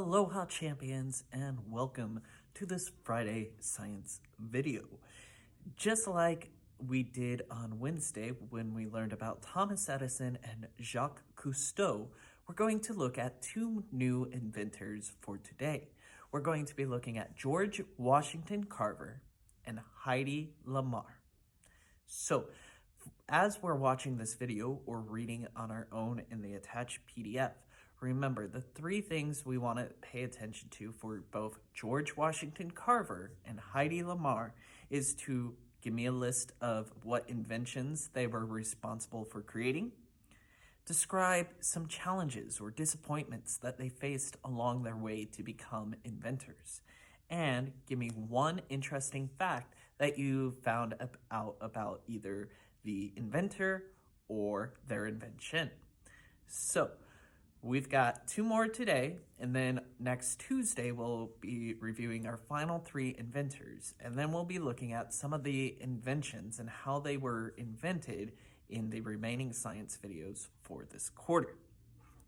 Aloha champions, and welcome to this Friday science video. Just like we did on Wednesday when we learned about Thomas Edison and Jacques Cousteau, we're going to look at two new inventors for today. We're going to be looking at George Washington Carver and Hedy Lamar. So, as we're watching this video or reading on our own in the attached PDF, remember the three things we want to pay attention to for both George Washington Carver and Hedy Lamar is to give me a list of what inventions they were responsible for creating, describe some challenges or disappointments that they faced along their way to become inventors, and give me one interesting fact that you found out about either the inventor or their invention. So, we've got two more today, and then next Tuesday we'll be reviewing our final three inventors, and then we'll be looking at some of the inventions and how they were invented in the remaining science videos for this quarter.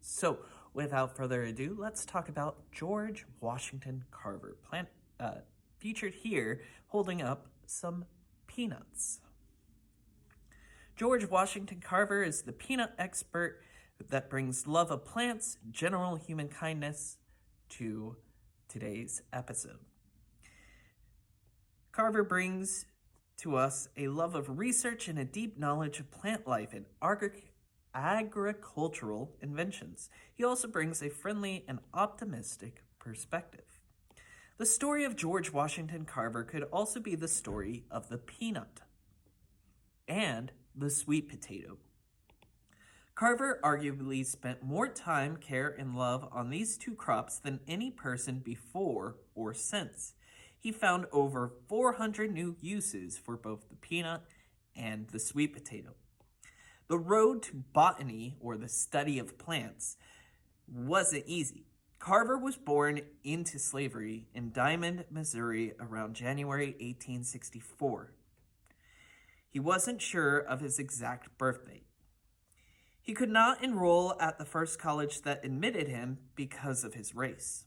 So, without further ado, let's talk about George Washington Carver, featured here holding up some peanuts. George Washington Carver is the peanut expert that brings love of plants, general human kindness to today's episode. Carver brings to us a love of research and a deep knowledge of plant life and agricultural inventions. He also brings a friendly and optimistic perspective. The story of George Washington Carver could also be the story of the peanut and the sweet potato. Carver arguably spent more time, care, and love on these two crops than any person before or since. He found over 400 new uses for both the peanut and the sweet potato. The road to botany, or the study of plants, wasn't easy. Carver was born into slavery in Diamond, Missouri around January 1864. He wasn't sure of his exact birth date. He could not enroll at the first college that admitted him because of his race.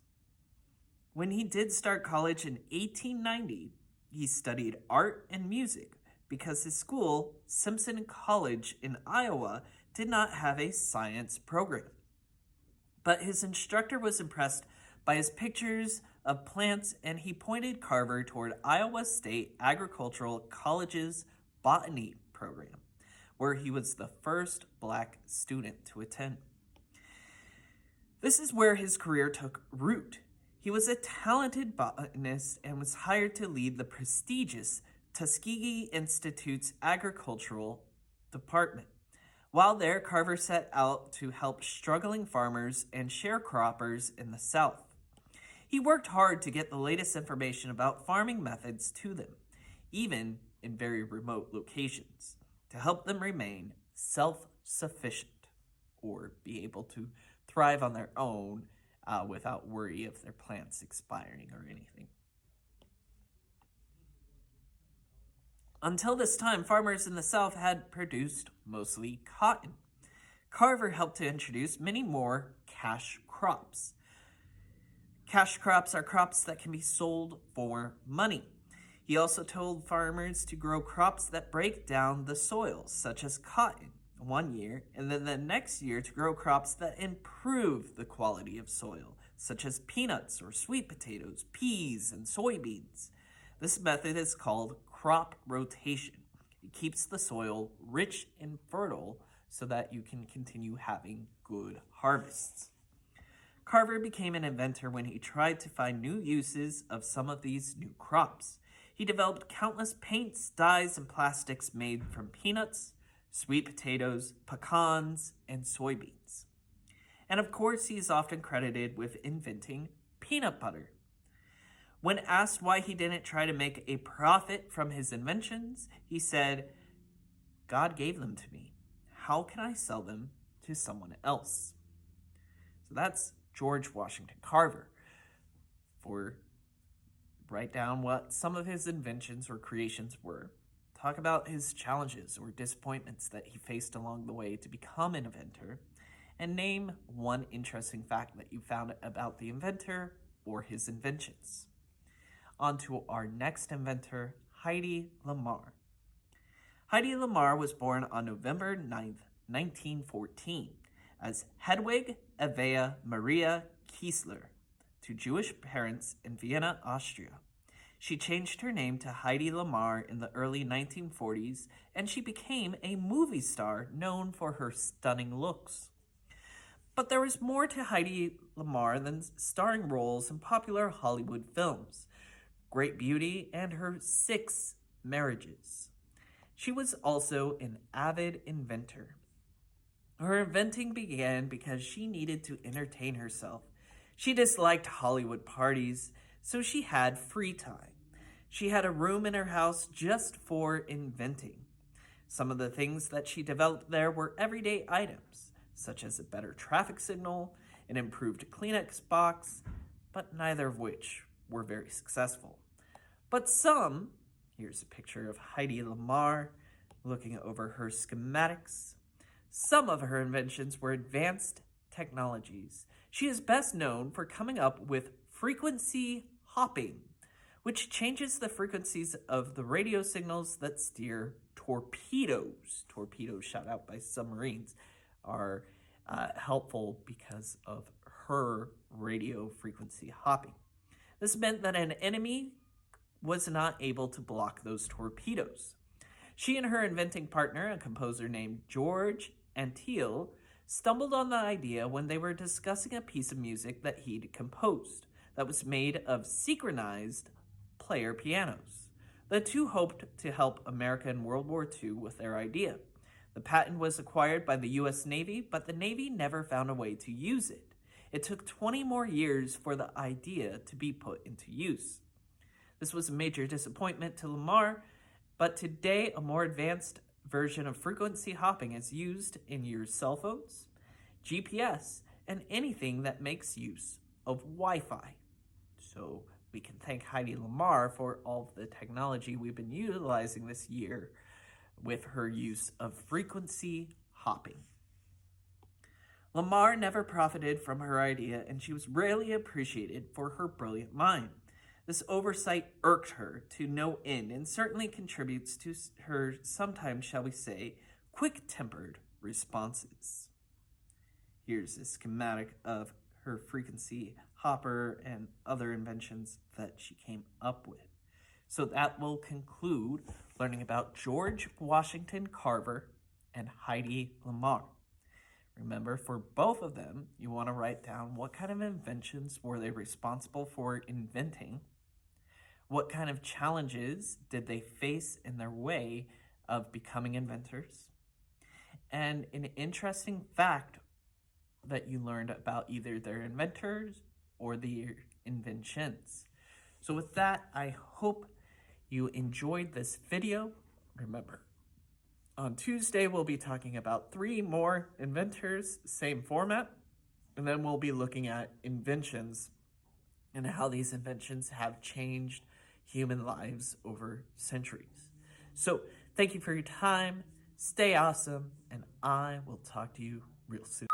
When he did start college in 1890, he studied art and music because his school, Simpson College in Iowa, did not have a science program. But his instructor was impressed by his pictures of plants, and he pointed Carver toward Iowa State Agricultural College's botany program, where he was the first Black student to attend. This is where his career took root. He was a talented botanist and was hired to lead the prestigious Tuskegee Institute's agricultural department. While there, Carver set out to help struggling farmers and sharecroppers in the South. He worked hard to get the latest information about farming methods to them, even in very remote locations, to help them remain self-sufficient or be able to thrive on their own without worry of their plants expiring or anything. Until this time, farmers in the South had produced mostly cotton. Carver helped to introduce many more cash crops. Cash crops are crops that can be sold for money. He also told farmers to grow crops that break down the soil, such as cotton, one year, and then the next year to grow crops that improve the quality of soil, such as peanuts or sweet potatoes, peas, and soybeans. This method is called crop rotation. It keeps the soil rich and fertile so that you can continue having good harvests. Carver became an inventor when he tried to find new uses of some of these new crops. He developed countless paints, dyes, and plastics made from peanuts, sweet potatoes, pecans, and soybeans. And of course, he is often credited with inventing peanut butter. When asked why he didn't try to make a profit from his inventions, he said, "God gave them to me. How can I sell them to someone else?" So that's George Washington Carver. Write down what some of his inventions or creations were. Talk about his challenges or disappointments that he faced along the way to become an inventor. and name one interesting fact that you found about the inventor or his inventions. On to our next inventor, Hedy Lamar. Hedy Lamar was born on November 9th, 1914, as Hedwig Evea Maria Kiesler to Jewish parents in Vienna, Austria. She changed her name to Hedy Lamar in the early 1940s, and she became a movie star known for her stunning looks. But there was more to Hedy Lamar than starring roles in popular Hollywood films, great beauty, and her 6 marriages. She was also an avid inventor. Her inventing began because she needed to entertain herself. She disliked Hollywood parties, so she had free time. She had a room in her house just for inventing. Some of the things that she developed there were everyday items, such as a better traffic signal, an improved Kleenex box, but neither of which were very successful. But some, here's a picture of Hedy Lamar looking over her schematics. Some of her inventions were advanced technologies. She is best known for coming up with frequency hopping, which changes the frequencies of the radio signals that steer torpedoes. Torpedoes shot out by submarines are helpful because of her radio frequency hopping. This meant that an enemy was not able to block those torpedoes. She and her inventing partner, a composer named George Antheil, stumbled on the idea when they were discussing a piece of music that he'd composed that was made of synchronized player pianos. The two hoped to help America in World War II with their idea. The patent was acquired by the U.S. Navy, but the Navy never found a way to use it. It took 20 more years for the idea to be put into use. This was a major disappointment to Lamar, but today a more advanced version of frequency hopping is used in your cell phones, GPS, and anything that makes use of Wi-Fi. So we can thank Hedy Lamar for all of the technology we've been utilizing this year with her use of frequency hopping. Lamar never profited from her idea, and she was rarely appreciated for her brilliant mind. This oversight irked her to no end and certainly contributes to her sometimes, shall we say, quick-tempered responses. Here's a schematic of her frequency hopper and other inventions that she came up with. So that will conclude learning about George Washington Carver and Hedy Lamar. Remember, for both of them, you want to write down what kind of inventions were they responsible for inventing, what kind of challenges did they face in their way of becoming inventors, and an interesting fact that you learned about either their inventors or their inventions. So with that, I hope you enjoyed this video. Remember, on Tuesday, we'll be talking about 3 more inventors, same format, and then we'll be looking at inventions and how these inventions have changed human lives over centuries. So thank you for your time. Stay awesome, and I will talk to you real soon.